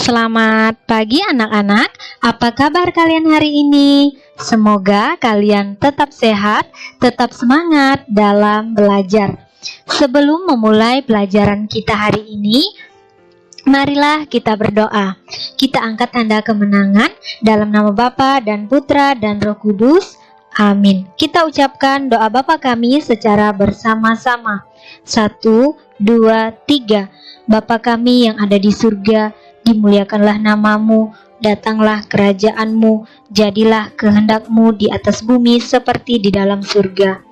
Selamat pagi anak-anak, apa kabar kalian hari ini? Semoga kalian tetap sehat, tetap semangat dalam belajar. Sebelum memulai pelajaran kita hari ini, marilah kita berdoa. Kita angkat tanda kemenangan dalam nama Bapa dan Putra dan Roh Kudus. Amin. Kita ucapkan doa Bapa kami secara bersama-sama. 1, 2, 3. Bapa kami yang ada di surga, dimuliakanlah namamu, datanglah kerajaanmu, jadilah kehendakmu di atas bumi seperti di dalam surga.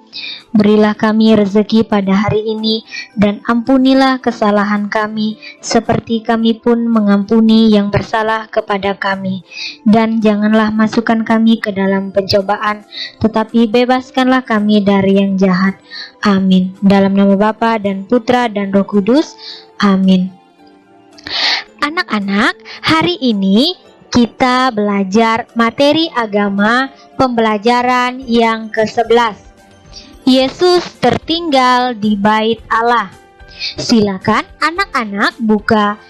Berilah kami rezeki pada hari ini, dan ampunilah kesalahan kami, seperti kami pun mengampuni yang bersalah kepada kami. Dan janganlah masukkan kami ke dalam pencobaan, tetapi bebaskanlah kami dari yang jahat. Amin. Dalam nama Bapa dan Putra dan Roh Kudus. Amin. Anak-anak, hari ini kita belajar materi agama pembelajaran yang ke-11. Yesus tertinggal di bait Allah. Silakan anak-anak buka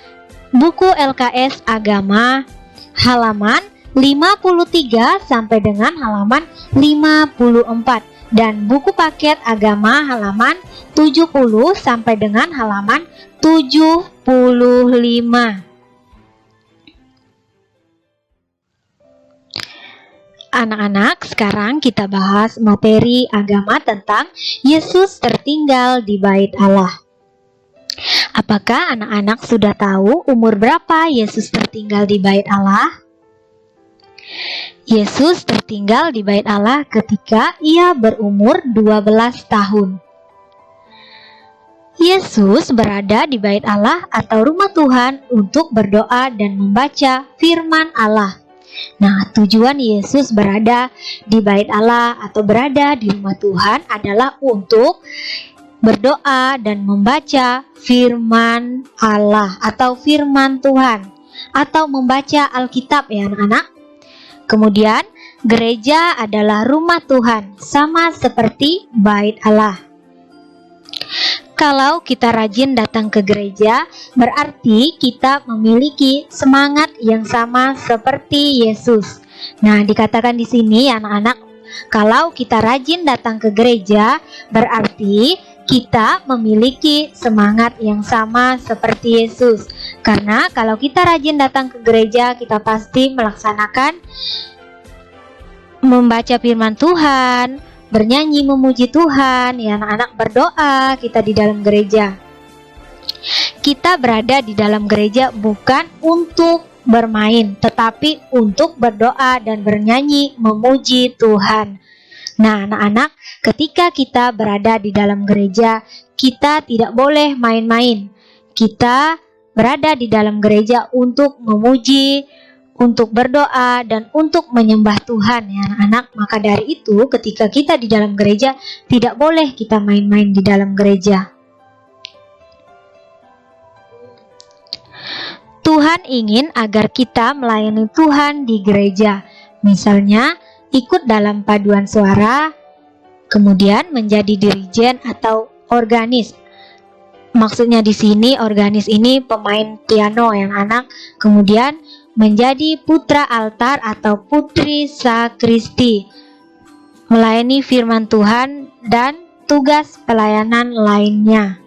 buku LKS agama halaman 53 sampai dengan halaman 54 dan buku paket agama halaman 70 sampai dengan halaman 75. Anak-anak, sekarang kita bahas materi agama tentang Yesus tertinggal di bait Allah. Apakah anak-anak sudah tahu umur berapa Yesus tertinggal di bait Allah? Yesus tertinggal di bait Allah ketika ia berumur 12 tahun. Yesus berada di bait Allah atau rumah Tuhan untuk berdoa dan membaca firman Allah. Nah, tujuan Yesus berada di bait Allah atau berada di rumah Tuhan adalah untuk berdoa dan membaca firman Allah atau firman Tuhan atau membaca Alkitab ya anak-anak. Kemudian, gereja adalah rumah Tuhan sama seperti bait Allah. Kalau kita rajin datang ke gereja, berarti kita memiliki semangat yang sama seperti Yesus. Nah, dikatakan di sini anak-anak, kalau kita rajin datang ke gereja, berarti kita memiliki semangat yang sama seperti Yesus. Karena kalau kita rajin datang ke gereja, kita pasti melaksanakan membaca firman Tuhan, bernyanyi memuji Tuhan, ya anak-anak, berdoa kita di dalam gereja. Kita berada di dalam gereja bukan untuk bermain, tetapi untuk berdoa dan bernyanyi memuji Tuhan. Nah, anak-anak, ketika kita berada di dalam gereja, kita tidak boleh main-main. Kita berada di dalam gereja untuk memuji, untuk berdoa dan untuk menyembah Tuhan ya anak-anak. Maka dari itu ketika kita di dalam gereja tidak boleh kita main-main di dalam gereja. Tuhan ingin agar kita melayani Tuhan di gereja. Misalnya ikut dalam paduan suara, kemudian menjadi dirijen atau organis. Maksudnya di sini organis ini pemain piano yang anak, kemudian menjadi putra altar atau putri sakristi, melayani firman Tuhan dan tugas pelayanan lainnya.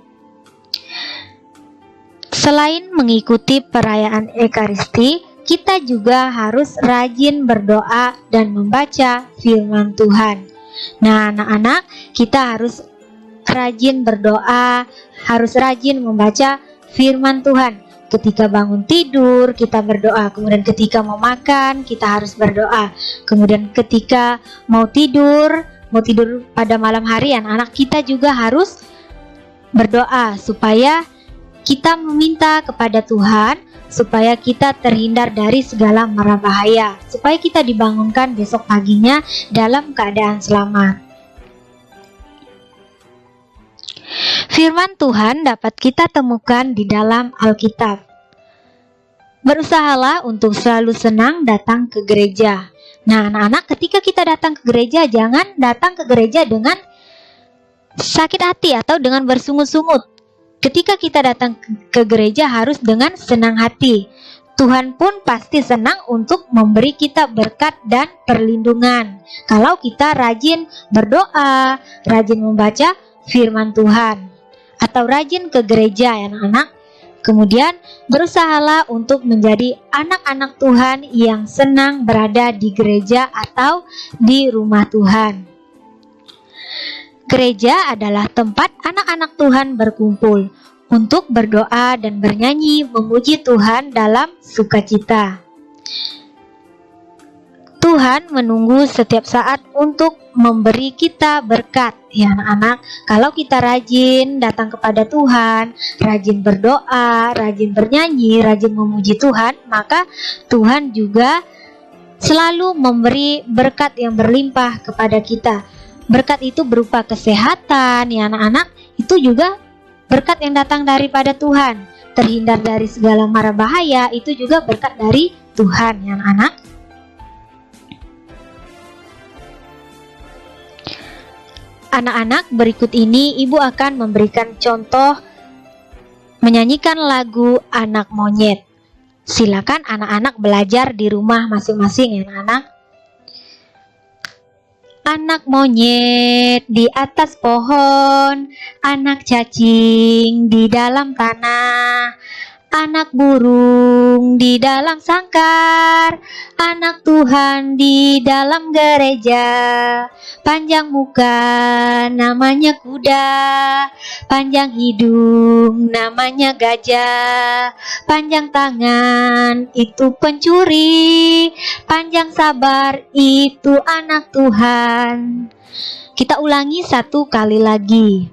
Selain mengikuti perayaan Ekaristi, kita juga harus rajin berdoa dan membaca firman Tuhan. Nah, anak-anak, kita harus rajin berdoa, harus rajin membaca firman Tuhan. Ketika bangun tidur, kita berdoa. Kemudian ketika mau makan, kita harus berdoa. Kemudian ketika mau tidur pada malam hari, anak-anak kita juga harus berdoa supaya kita meminta kepada Tuhan supaya kita terhindar dari segala mara bahaya, supaya kita dibangunkan besok paginya dalam keadaan selamat. Firman Tuhan dapat kita temukan di dalam Alkitab. Berusahalah untuk selalu senang datang ke gereja. Nah, anak-anak, ketika kita datang ke gereja, jangan datang ke gereja dengan sakit hati atau dengan bersungut-sungut. Ketika kita datang ke gereja harus dengan senang hati. Tuhan pun pasti senang untuk memberi kita berkat dan perlindungan kalau kita rajin berdoa, rajin membaca firman Tuhan, atau rajin ke gereja ya anak-anak. Kemudian berusahalah untuk menjadi anak-anak Tuhan yang senang berada di gereja atau di rumah Tuhan. Gereja adalah tempat anak-anak Tuhan berkumpul untuk berdoa dan bernyanyi memuji Tuhan dalam sukacita. Tuhan menunggu setiap saat untuk memberi kita berkat ya anak-anak. Kalau kita rajin datang kepada Tuhan, rajin berdoa, rajin bernyanyi, rajin memuji Tuhan, maka Tuhan juga selalu memberi berkat yang berlimpah kepada kita. Berkat itu berupa kesehatan ya anak-anak, itu juga berkat yang datang daripada Tuhan. Terhindar dari segala mara bahaya, itu juga berkat dari Tuhan ya anak-anak. Anak-anak, berikut ini ibu akan memberikan contoh menyanyikan lagu Anak Monyet. Silakan anak-anak belajar di rumah masing-masing ya anak-anak. Anak monyet di atas pohon, anak cacing di dalam tanah, anak burung di dalam sangkar, anak Tuhan di dalam gereja. Panjang muka namanya kuda, panjang hidung namanya gajah, panjang tangan itu pencuri, panjang sabar itu anak Tuhan. Kita ulangi satu kali lagi.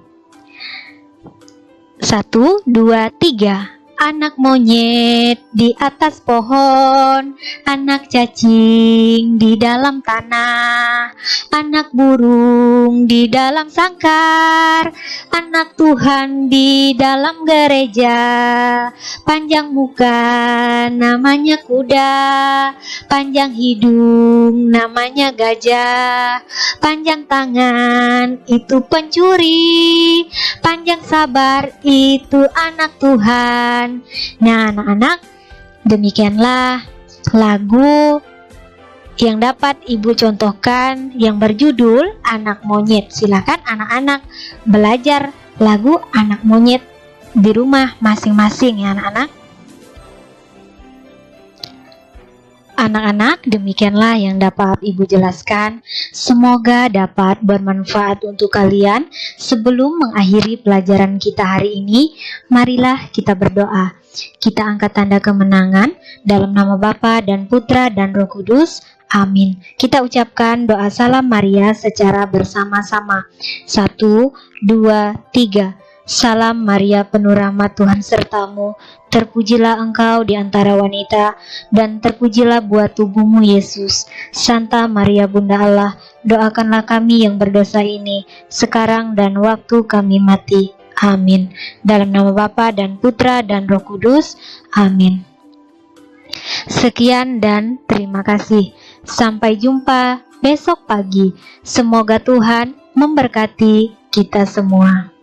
1, 2, 3. Anak monyet di atas pohon, anak cacing di dalam tanah, anak burung di dalam sangkar, anak Tuhan di dalam gereja. Panjang muka namanya kuda, panjang hidung namanya gajah, panjang tangan itu pencuri, panjang sabar itu anak Tuhan. Nah anak-anak, demikianlah lagu yang dapat ibu contohkan yang berjudul Anak Monyet. Silakan anak-anak belajar lagu Anak Monyet di rumah masing-masing ya anak-anak. Anak-anak, demikianlah yang dapat ibu jelaskan. Semoga dapat bermanfaat untuk kalian. Sebelum mengakhiri pelajaran kita hari ini, marilah kita berdoa. Kita angkat tanda kemenangan dalam nama Bapa dan Putra dan Roh Kudus. Amin. Kita ucapkan doa salam Maria secara bersama-sama. 1, 2, 3. Salam Maria, penuh rahmat, Tuhan sertamu. Terpujilah engkau di antara wanita, dan terpujilah buah tubuhmu Yesus. Santa Maria Bunda Allah, doakanlah kami yang berdosa ini, sekarang dan waktu kami mati. Amin. Dalam nama Bapa dan Putra dan Roh Kudus. Amin. Sekian dan terima kasih. Sampai jumpa besok pagi. Semoga Tuhan memberkati kita semua.